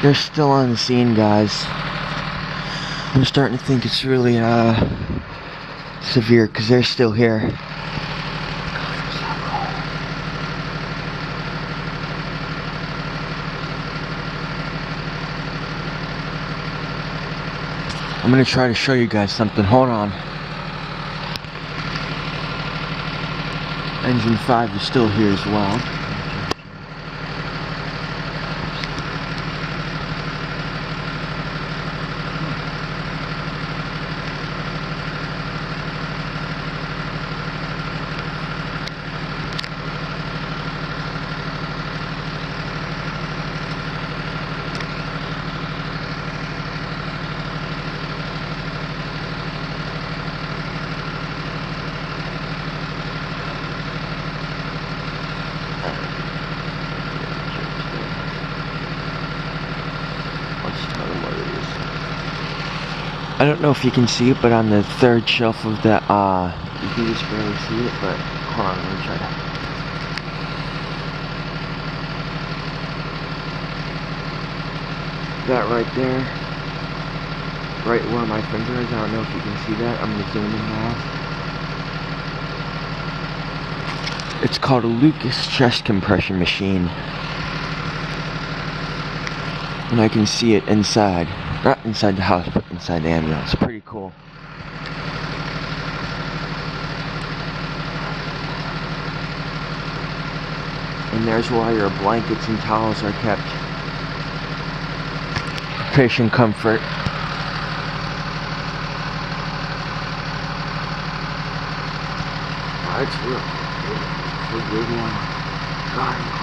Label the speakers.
Speaker 1: They're still on the scene, guys. I'm starting to think it's really severe because they're still here. I'm gonna try to show you guys something. Hold on. Engine 5 is still here as well. I don't know if you can see it, but on the third shelf of the, you can just barely see it, but hold on, let me try to. That right there, right where my finger is, I don't know if you can see that. I'm gonna zoom in now. It's called a Lucas chest compression machine. And I can see it inside. Not inside the house, but inside the ambulance. Pretty cool. And there's why your blankets and towels are kept. Patient comfort. That's real. It's a good one. God.